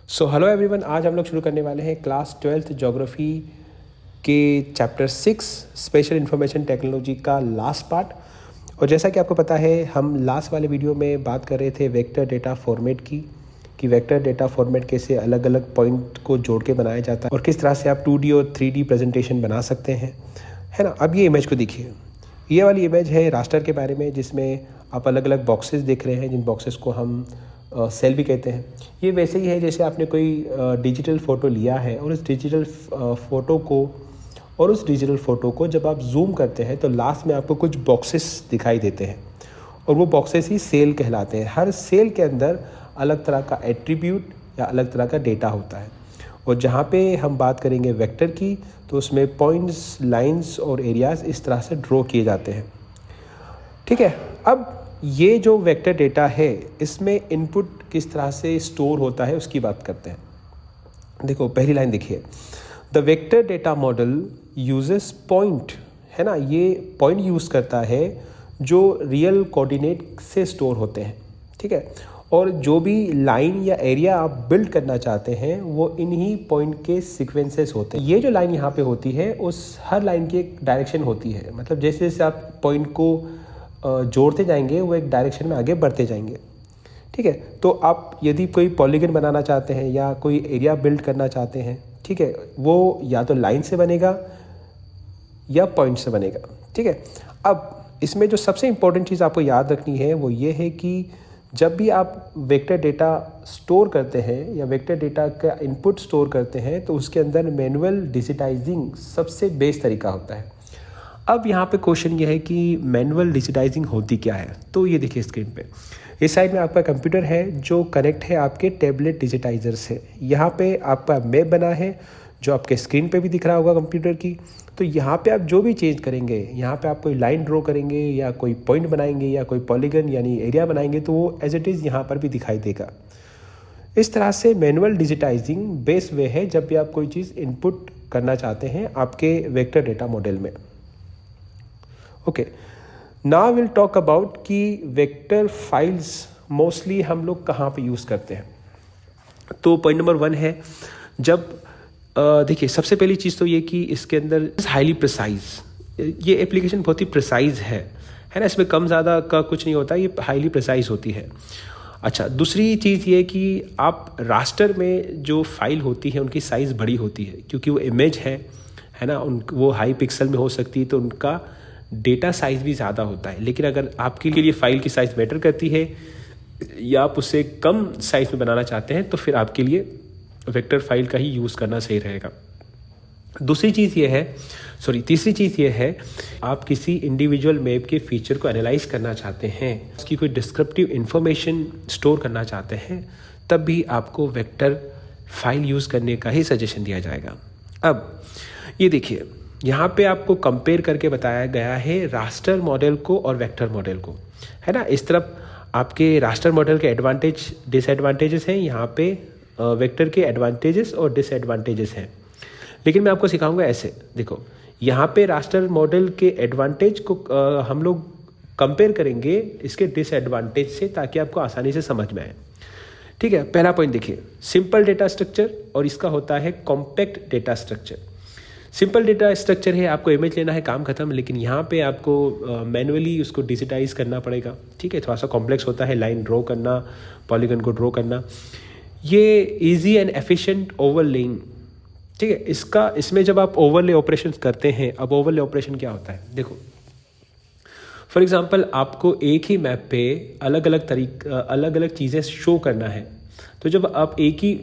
So hello everyone, आज हम लोग शुरू करने वाले हैं क्लास 12th ज्योग्राफी के चैप्टर 6 स्पेशल इंफॉर्मेशन टेक्नोलॉजी का लास्ट पार्ट। और जैसा कि आपको पता है, हम लास्ट वाले वीडियो में बात कर रहे थे वेक्टर डेटा फॉर्मेट की, कि वेक्टर डेटा फॉर्मेट कैसे अलग अलग पॉइंट को जोड़ के बनाया जाता है और किस तरह से आप 2D और 3D प्रेजेंटेशन बना सकते हैं, है ना। अब ये इमेज को देखिए, ये वाली इमेज है रास्टर के बारे में, जिसमें आप अलग अलग बॉक्सेस देख रहे हैं, जिन बॉक्सेस को हम सेल भी कहते हैं। ये वैसे ही है जैसे आपने कोई डिजिटल फ़ोटो लिया है और उस डिजिटल फ़ोटो को जब आप जूम करते हैं तो लास्ट में आपको कुछ बॉक्सेस दिखाई देते हैं और वो बॉक्सेस ही सेल कहलाते हैं। हर सेल के अंदर अलग तरह का एट्रीब्यूट या अलग तरह का डेटा होता है। और जहाँ पे हम बात करेंगे वेक्टर की, तो उसमें पॉइंट्स, लाइंस और एरियाज़ इस तरह से ड्रॉ किए जाते हैं। ठीक है, अब ये जो वेक्टर डेटा है, इसमें इनपुट किस तरह से स्टोर होता है उसकी बात करते हैं। देखो पहली लाइन देखिए, the vector data model uses point, है ना। ये पॉइंट यूज़ करता है जो रियल कोऑर्डिनेट से स्टोर होते हैं। ठीक है, और जो भी लाइन या एरिया आप बिल्ड करना चाहते हैं वो इन्हीं पॉइंट के सीक्वेंसेस होते हैं। ये जो लाइन यहाँ पे होती है, उस हर लाइन की एक डायरेक्शन होती है। मतलब जैसे जैसे आप पॉइंट को जोड़ते जाएंगे वो एक डायरेक्शन में आगे बढ़ते जाएंगे। ठीक है, तो आप यदि कोई पॉलीगन बनाना चाहते हैं या कोई एरिया बिल्ड करना चाहते हैं, ठीक है, वो या तो लाइन से बनेगा या पॉइंट से बनेगा। ठीक है, अब इसमें जो सबसे इम्पोर्टेंट चीज़ आपको याद रखनी है वो ये है कि जब भी आप वेक्टर डेटा स्टोर करते हैं या वेक्टर डेटा का इनपुट स्टोर करते हैं, तो उसके अंदर मैनुअल डिजिटाइजिंग सबसे बेस्ट तरीका होता है। अब यहाँ पे क्वेश्चन ये है कि मैनुअल डिजिटाइजिंग होती क्या है। तो ये देखिए स्क्रीन पे, इस साइड में आपका कंप्यूटर है जो कनेक्ट है आपके टैबलेट डिजिटाइजर से। यहाँ पे आपका मैप बना है जो आपके स्क्रीन पे भी दिख रहा होगा कंप्यूटर की। तो यहाँ पे आप जो भी चेंज करेंगे, यहाँ पे आप कोई लाइन ड्रॉ करेंगे या कोई पॉइंट बनाएंगे या कोई पॉलीगन यानी एरिया बनाएंगे, तो वो एज इट इज़ यहाँ पर भी दिखाई देगा। इस तरह से मैनुअल डिजिटाइजिंग बेस्ट वे है जब भी आप कोई चीज़ इनपुट करना चाहते हैं आपके वेक्टर डेटा मॉडल में। Okay, now will talk about कि वेक्टर फाइल्स मोस्टली हम लोग कहाँ पे यूज़ करते हैं। तो पॉइंट नंबर 1 है, जब देखिए सबसे पहली चीज़ तो ये कि इसके अंदर हाईली प्रिसाइज, ये एप्लीकेशन बहुत ही प्रिसाइज है ना। इसमें कम ज़्यादा का कुछ नहीं होता, ये हाईली प्रिसाइज होती है। अच्छा, दूसरी चीज़ ये कि आप रास्टर में जो फाइल होती है उनकी साइज़ बड़ी होती है, क्योंकि वो इमेज है ना, वो हाई पिक्सल में हो सकती है, तो उनका डेटा साइज़ भी ज़्यादा होता है। लेकिन अगर आपके लिए फ़ाइल की साइज़ मैटर करती है या आप उसे कम साइज़ में बनाना चाहते हैं, तो फिर आपके लिए वेक्टर फाइल का ही यूज़ करना सही रहेगा। तीसरी चीज़ ये है, आप किसी इंडिविजुअल मैप के फीचर को एनालाइज करना चाहते हैं, उसकी कोई डिस्क्रिप्टिव इंफॉर्मेशन स्टोर करना चाहते हैं, तब भी आपको वेक्टर फाइल यूज़ करने का ही सजेशन दिया जाएगा। अब ये देखिए, यहाँ पे आपको कंपेयर करके बताया गया है रास्टर मॉडल को और वेक्टर मॉडल को, है ना। इस तरफ आपके रास्टर मॉडल के एडवांटेज डिसएडवांटेजेस हैं, यहाँ पे वेक्टर के एडवांटेजेस और डिसएडवांटेजेस हैं। लेकिन मैं आपको सिखाऊंगा ऐसे। देखो, यहाँ पे रास्टर मॉडल के एडवांटेज को हम लोग कंपेयर करेंगे इसके डिसएडवांटेज से, ताकि आपको आसानी से समझ में आए। ठीक है, पहला पॉइंट देखिए, सिंपल डेटा स्ट्रक्चर और इसका होता है compact data structure. Simple data structure है, आपको इमेज लेना है, काम खत्म। लेकिन यहाँ पे आपको मैनुअली उसको डिजिटाइज करना पड़ेगा। ठीक है, थोड़ा सा कॉम्प्लेक्स होता है, लाइन ड्रॉ करना, पॉलीगन को ड्रॉ करना। ये इजी एंड एफिशिएंट ओवरलेइंग। ठीक है, इसमें जब आप ओवरले ऑपरेशंस करते हैं, अब ओवरले ऑपरेशन क्या होता है, देखो फॉर एग्जांपल आपको एक ही मैप पे अलग अलग चीज़ें शो करना है। तो जब आप एक ही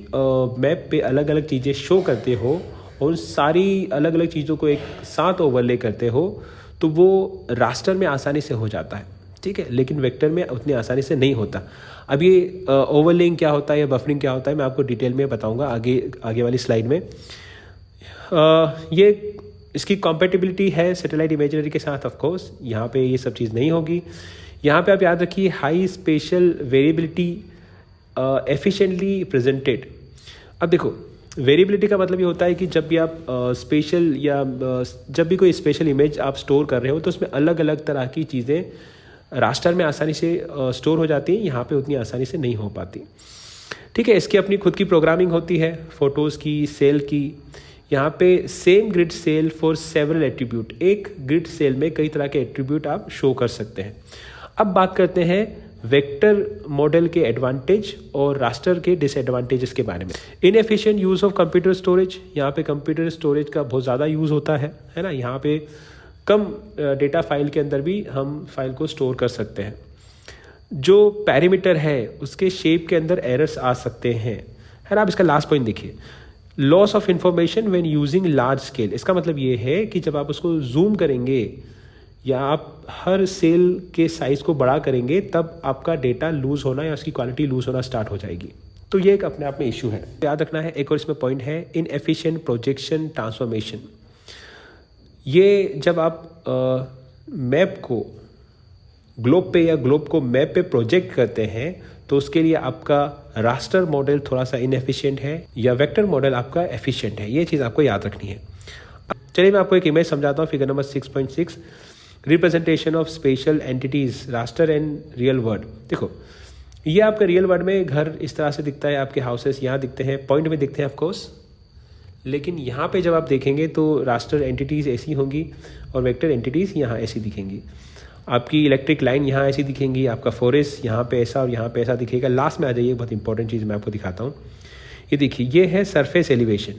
मैप पे अलग अलग चीज़ें शो करते हो और सारी अलग अलग चीज़ों को एक साथ ओवरले करते हो, तो वो रास्टर में आसानी से हो जाता है। ठीक है, लेकिन वेक्टर में उतनी आसानी से नहीं होता। अब ये ओवरलेइंग क्या होता है या बफरिंग क्या होता है, मैं आपको डिटेल में बताऊंगा आगे वाली स्लाइड में। ये इसकी कॉम्पेटिबिलिटी है सैटेलाइट इमेजरी के साथ। ऑफ कोर्स यहाँ पे ये सब चीज़ नहीं होगी। यहाँ पे आप याद रखिए, high special variability efficiently presented. अब देखो, वेरिएबिलिटी का मतलब ये होता है कि जब भी आप जब भी कोई स्पेशल इमेज आप स्टोर कर रहे हो, तो उसमें अलग अलग तरह की चीज़ें रास्टर में आसानी से स्टोर हो जाती हैं, यहाँ पे उतनी आसानी से नहीं हो पाती। ठीक है, इसकी अपनी खुद की प्रोग्रामिंग होती है, फोटोज़ की, सेल की। यहाँ पे same grid cell for several attribute, एक ग्रिड सेल में कई तरह के एट्रीब्यूट आप शो कर सकते हैं। अब बात करते हैं वेक्टर मॉडल के एडवांटेज और रास्टर के डिसएडवांटेजेस के बारे में। Inefficient use of computer storage, यहाँ पे कंप्यूटर स्टोरेज का बहुत ज़्यादा यूज़ होता है ना। यहाँ पे कम डेटा फाइल के अंदर भी हम फाइल को स्टोर कर सकते हैं। जो पैरामीटर है उसके शेप के अंदर एरर्स आ सकते हैं, है ना। अब इसका लास्ट पॉइंट देखिए, loss of information when using large scale. इसका मतलब ये है कि जब आप उसको जूम करेंगे या आप हर सेल के साइज को बड़ा करेंगे तब आपका डेटा लूज होना या उसकी क्वालिटी लूज होना स्टार्ट हो जाएगी। तो ये एक अपने आप में इशू है, याद रखना है। एक और इसमें पॉइंट है इनएफिशिएंट प्रोजेक्शन ट्रांसफॉर्मेशन। ये जब आप मैप को ग्लोब पे या ग्लोब को मैप पे प्रोजेक्ट करते हैं तो उसके लिए आपका रास्टर मॉडल थोड़ा सा इनएफिशिएंट है या वेक्टर मॉडल आपका एफिशिएंट है। ये चीज़ आपको याद रखनी है। चलिए मैं आपको एक इमेज समझाता हूँ। Figure number 6.6, representation of special entities raster and real world. देखो, ये आपका रियल वर्ल्ड में घर इस तरह से दिखता है, आपके हाउसेस यहाँ दिखते हैं, पॉइंट में दिखते हैं ऑफकोर्स। लेकिन यहाँ पे जब आप देखेंगे तो रास्टर एंटिटीज़ ऐसी होंगी और वेक्टर एंटिटीज़ यहाँ ऐसी दिखेंगी। आपकी इलेक्ट्रिक लाइन यहाँ ऐसी दिखेंगी, आपका फॉरेस्ट यहाँ पे ऐसा और यहाँ पे ऐसा दिखेगा। लास्ट में आ जाइए, बहुत इंपॉर्टेंट चीज़ मैं आपको दिखाता हूँ। ये देखिए, ये है सरफेस एलिवेशन।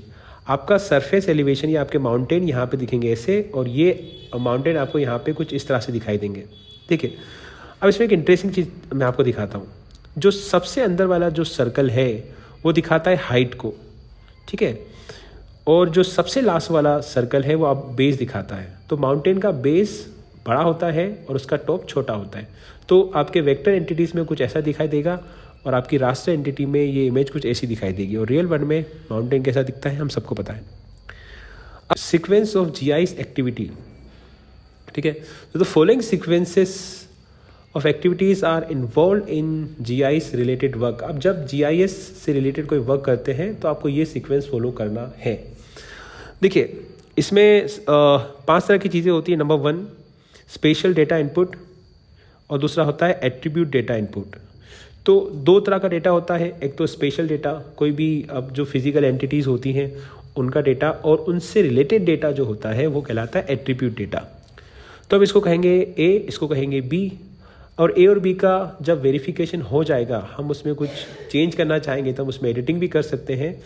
आपका सरफेस एलिवेशन या आपके माउंटेन यहाँ पे दिखेंगे ऐसे, और ये माउंटेन आपको यहाँ पे कुछ इस तरह से दिखाई देंगे। ठीक है, अब इसमें एक इंटरेस्टिंग चीज़ मैं आपको दिखाता हूँ। जो सबसे अंदर वाला जो सर्कल है वो दिखाता है हाइट को, ठीक है, और जो सबसे लास्ट वाला सर्कल है वो आप बेस दिखाता है। तो माउंटेन का बेस बड़ा होता है और उसका टॉप छोटा होता है। तो आपके वेक्टर एंटिटीज़ में कुछ ऐसा दिखाई देगा और आपकी रास्टर एंटिटी में ये इमेज कुछ ऐसी दिखाई देगी। और रियल वर्ल्ड में माउंटेन कैसा दिखता है हम सबको पता है। अब सीक्वेंस ऑफ जीआईएस एक्टिविटी, ठीक है। तो the following sequences of activities are involve in GIS related work. अब जब जीआईएस से रिलेटेड कोई वर्क करते हैं तो आपको ये सीक्वेंस फॉलो करना है। देखिए, इसमें 5 तरह की चीज़ें होती हैं। नंबर 1 स्पेशल डेटा इनपुट, और दूसरा होता है एट्रीब्यूट डेटा इनपुट। तो 2 तरह का डेटा होता है, एक तो स्पेशल डेटा, कोई भी अब जो फिजिकल एंटिटीज़ होती हैं उनका डेटा, और उनसे रिलेटेड डेटा जो होता है वो कहलाता है एट्रीब्यूट डेटा। तो अब इसको कहेंगे ए, इसको कहेंगे बी, और ए और बी का जब वेरिफिकेशन हो जाएगा, हम उसमें कुछ चेंज करना चाहेंगे तो हम उसमें एडिटिंग भी कर सकते हैं।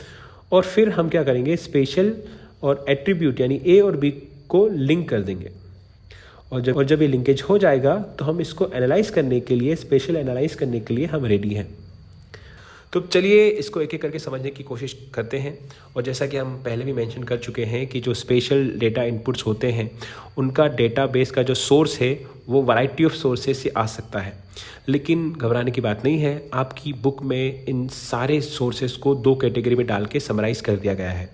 और फिर हम क्या करेंगे, स्पेशल और एट्रीब्यूट यानी ए और बी को लिंक कर देंगे। और जब ये लिंकेज हो जाएगा तो हम इसको एनालाइज करने के लिए, स्पेशल एनालाइज करने के लिए हम रेडी हैं। तो चलिए इसको एक एक करके समझने की कोशिश करते हैं। और जैसा कि हम पहले भी मेंशन कर चुके हैं कि जो स्पेशल डेटा इनपुट्स होते हैं उनका डेटाबेस का जो सोर्स है वो वैरायटी ऑफ सोर्सेज से आ सकता है। लेकिन घबराने की बात नहीं है, आपकी बुक में इन सारे सोर्सेज को 2 कैटेगरी में डाल के समराइज़ कर दिया गया है।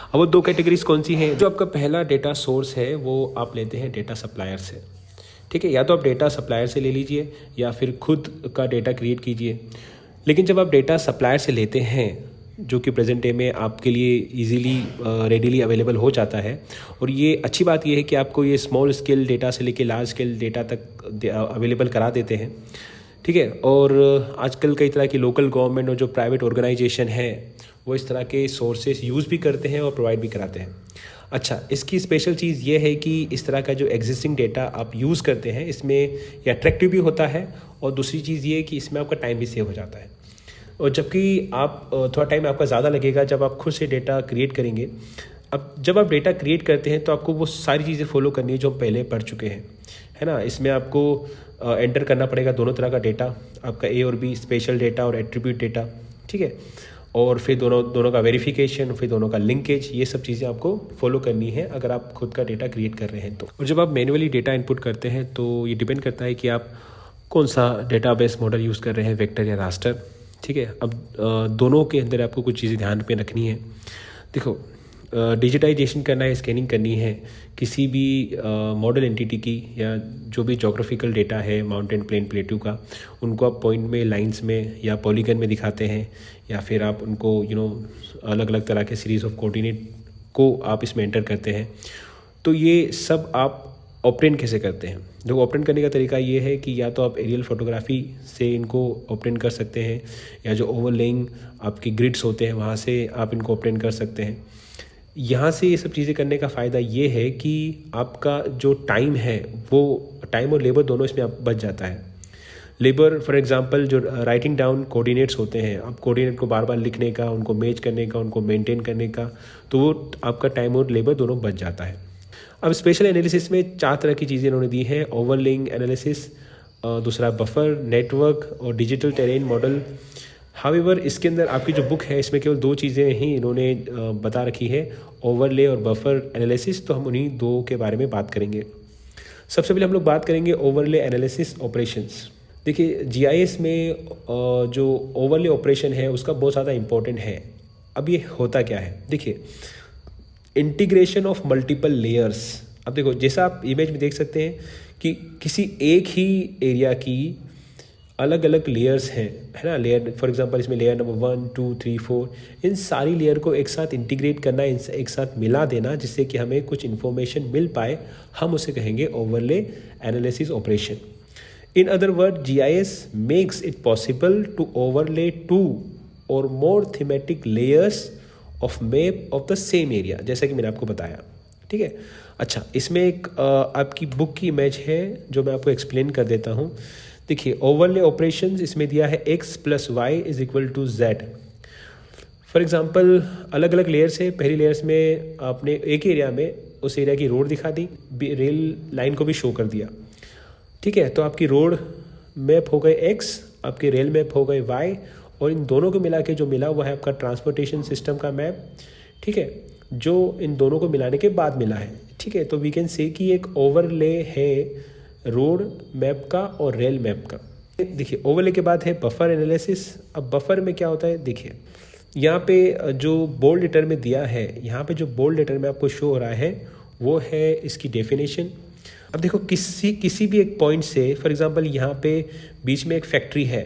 अब वो 2 कैटेगरीज कौन सी हैं? जो आपका पहला डेटा सोर्स है वो आप लेते हैं डेटा सप्लायर से, ठीक है। या तो आप डेटा सप्लायर से ले लीजिए या फिर खुद का डेटा क्रिएट कीजिए। लेकिन जब आप डेटा सप्लायर से लेते हैं, जो कि प्रेजेंट डे में आपके लिए इजीली रेडीली अवेलेबल हो जाता है, और ये अच्छी बात ये है कि आपको ये स्मॉल स्केल डेटा से लेके लार्ज स्केल डेटा तक अवेलेबल करा देते हैं, ठीक है। और आजकल कई तरह की लोकल गवर्नमेंट और जो प्राइवेट ऑर्गेनाइजेशन है वो इस तरह के सोर्सेस यूज़ भी करते हैं और प्रोवाइड भी कराते हैं। अच्छा, इसकी स्पेशल चीज़ ये है कि इस तरह का जो एग्जिस्टिंग डेटा आप यूज़ करते हैं इसमें ये अट्रैक्टिव भी होता है, और दूसरी चीज़ ये है कि इसमें आपका टाइम भी सेव हो जाता है। और जबकि आप थोड़ा टाइम आपका ज़्यादा लगेगा जब आप खुद से डेटा क्रिएट करेंगे। अब जब आप डेटा क्रिएट करते हैं तो आपको वो सारी चीज़ें फॉलो करनी है जो हम पहले पढ़ चुके हैं, है ना। इसमें आपको एंटर करना पड़ेगा दोनों तरह का डेटा, आपका ए और बी, स्पेशल डेटा और एट्रीब्यूट डेटा, ठीक है। और फिर दोनों का वेरिफिकेशन, फिर दोनों का लिंकेज, ये सब चीज़ें आपको फॉलो करनी है अगर आप खुद का डेटा क्रिएट कर रहे हैं तो। और जब आप मैन्युअली डेटा इनपुट करते हैं तो ये डिपेंड करता है कि आप कौन सा डेटाबेस मॉडल यूज़ कर रहे हैं, वेक्टर या रास्टर, ठीक है। अब दोनों के अंदर आपको कुछ चीज़ें ध्यान पे रखनी है। देखो, डिजिटाइजेशन करना है, स्कैनिंग करनी है किसी भी मॉडल एंटिटी की, या जो भी जोग्राफिकल डेटा है माउंटेन, प्लेन, प्लेट्यू का, उनको आप पॉइंट में, लाइंस में या पॉलीगन में दिखाते हैं, या फिर आप उनको अलग अलग तरह के सीरीज़ ऑफ कोऑर्डिनेट को आप इसमें एंटर करते हैं। तो ये सब आप ऑब्टेन कैसे करते हैं। देखो ऑब्टेन करने का तरीका ये है कि या तो आप एरियल फोटोग्राफी से इनको ऑब्टेन कर सकते हैं, या जो ओवरलेइंग आपकी ग्रिड्स होते हैं वहाँ से आप इनको ऑब्टेन कर सकते हैं। यहाँ से ये सब चीज़ें करने का फ़ायदा ये है कि आपका जो टाइम है वो टाइम और लेबर दोनों इसमें आप बच जाता है। लेबर फॉर एग्जांपल जो राइटिंग डाउन कोऑर्डिनेट्स होते हैं, आप कोऑर्डिनेट को बार बार लिखने का, उनको मैच करने का, उनको मेंटेन करने का, तो वो आपका टाइम और लेबर दोनों बच जाता है। अब स्पेशल एनालिसिस में 4 तरह की चीज़ें इन्होंने दी हैं। ओवरलेइंग एनालिसिस, दूसरा बफर, नेटवर्क और डिजिटल टेरेन मॉडल। हाउएवर इसके अंदर आपकी जो बुक है इसमें केवल 2 चीज़ें ही इन्होंने बता रखी है, ओवरले और बफर एनालिसिस। तो हम उन्हीं 2 के बारे में बात करेंगे। सबसे पहले हम लोग बात करेंगे ओवरले एनालिसिस ऑपरेशंस। देखिए जीआईएस में जो ओवरले ऑपरेशन है उसका बहुत ज़्यादा इम्पोर्टेंट है। अब ये होता क्या है, देखिए इंटीग्रेशन ऑफ मल्टीपल लेयर्स। अब देखो जैसा आप इमेज में देख सकते हैं कि किसी एक ही एरिया की अलग अलग लेयर्स हैं, है ना। लेयर फॉर एग्जांपल इसमें लेयर नंबर 1, 2, 3, 4, इन सारी लेयर को एक साथ इंटीग्रेट करना, एक साथ मिला देना जिससे कि हमें कुछ इन्फॉर्मेशन मिल पाए, हम उसे कहेंगे overlay analysis operation. In other words, GIS makes it possible to overlay 2 or more thematic layers of map of the same area, जैसा कि मैंने आपको बताया, ठीक है। अच्छा, इसमें एक आपकी बुक की इमेज है जो मैं आपको एक्सप्लेन कर देता हूँ। देखिए ओवरले ऑपरेशंस इसमें दिया है x + y = z। For example अलग अलग लेयर्स है। पहली लेयर्स में आपने एक एरिया में उस एरिया की रोड दिखा दी, रेल लाइन को भी शो कर दिया, ठीक है। तो आपकी रोड मैप हो गए x, आपके रेल मैप हो गए y, और इन दोनों को मिला के जो मिला वो है आपका ट्रांसपोर्टेशन सिस्टम का मैप, ठीक है, जो इन दोनों को मिलाने के बाद मिला है, ठीक है। तो वी कैन से कि एक ओवरले है रोड मैप का और रेल मैप का। देखिए ओवरले के बाद है बफर एनालिसिस। अब बफर में क्या होता है, देखिए यहाँ पे जो बोल्ड लेटर में दिया है, यहाँ पे जो बोल्ड लेटर में आपको शो हो रहा है वो है इसकी डेफिनेशन। अब देखो किसी भी एक पॉइंट से, फॉर एग्जांपल यहाँ पे बीच में एक फैक्ट्री है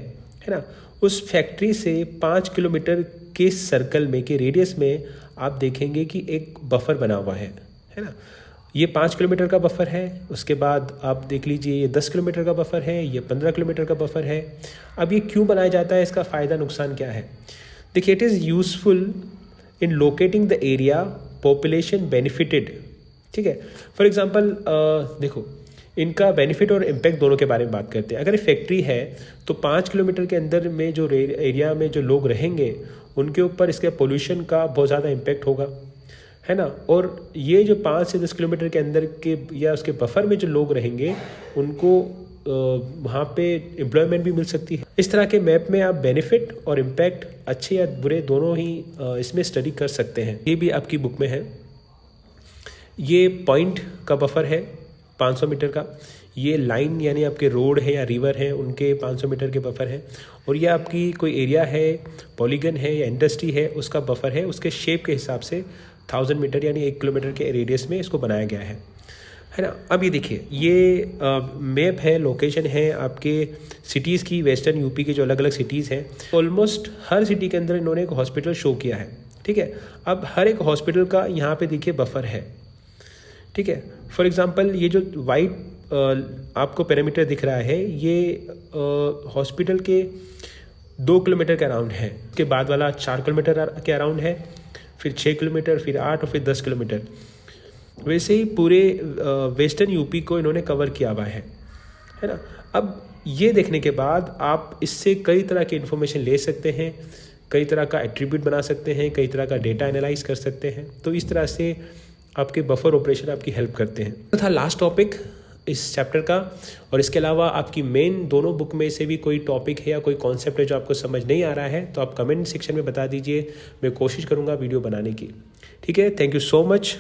ना, उस फैक्ट्री से 5 किलोमीटर के सर्कल में, के रेडियस में आप देखेंगे कि एक बफर बना हुआ है ना। ये 5 किलोमीटर का बफर है, उसके बाद आप देख लीजिए ये 10 किलोमीटर का बफर है, ये 15 किलोमीटर का बफर है। अब ये क्यों बनाया जाता है, इसका फ़ायदा नुकसान क्या है। देखिए it is useful in locating the area population benefited, ठीक है। फॉर एग्जांपल देखो इनका बेनिफिट और इम्पैक्ट दोनों के बारे में बात करते हैं। अगर फैक्ट्री है तो 5 किलोमीटर के अंदर में जो एरिया में जो लोग रहेंगे उनके ऊपर इसके पोल्यूशन का बहुत ज़्यादा इम्पैक्ट होगा, है ना। और ये जो 5 से 10 किलोमीटर के अंदर के या उसके बफर में जो लोग रहेंगे उनको वहाँ पे एम्प्लॉयमेंट भी मिल सकती है। इस तरह के मैप में आप बेनिफिट और इम्पैक्ट अच्छे या बुरे दोनों ही इसमें स्टडी कर सकते हैं। ये भी आपकी बुक में है। ये पॉइंट का बफर है 500 मीटर का, ये लाइन यानी आपके रोड है या रिवर है उनके 500 मीटर के बफर है, और ये आपकी कोई एरिया है, पॉलीगन है या इंडस्ट्री है उसका बफर है, उसके शेप के हिसाब से 1000 मीटर यानी 1 किलोमीटर के रेडियस में इसको बनाया गया है ना। अब ये देखिए ये मैप है, लोकेशन है आपके सिटीज़ की, वेस्टर्न यूपी की जो अलग अलग सिटीज़ हैं, ऑलमोस्ट हर सिटी के अंदर इन्होंने एक हॉस्पिटल शो किया है, ठीक है। अब हर एक हॉस्पिटल का यहाँ पे देखिए बफर है, ठीक है। फॉर एग्जांपल ये जो वाइट आपको पैरामीटर दिख रहा है ये हॉस्पिटल के 2 किलोमीटर के अराउंड है, उसके बाद वाला 4 किलोमीटर के अराउंड है, फिर 6 किलोमीटर, फिर 8 और फिर 10 किलोमीटर। वैसे ही पूरे वेस्टर्न यूपी को इन्होंने कवर किया हुआ है ना। अब ये देखने के बाद आप इससे कई तरह की इन्फॉर्मेशन ले सकते हैं, कई तरह का एट्रीब्यूट बना सकते हैं, कई तरह का डेटा एनालाइज कर सकते हैं। तो इस तरह से आपके बफर ऑपरेशन आपकी हेल्प करते हैं। तो था लास्ट टॉपिक इस चैप्टर का, और इसके अलावा आपकी मेन दोनों बुक में से भी कोई टॉपिक है या कोई कॉन्सेप्ट है जो आपको समझ नहीं आ रहा है तो आप कमेंट सेक्शन में बता दीजिए, मैं कोशिश करूँगा वीडियो बनाने की, ठीक है। Thank you so much.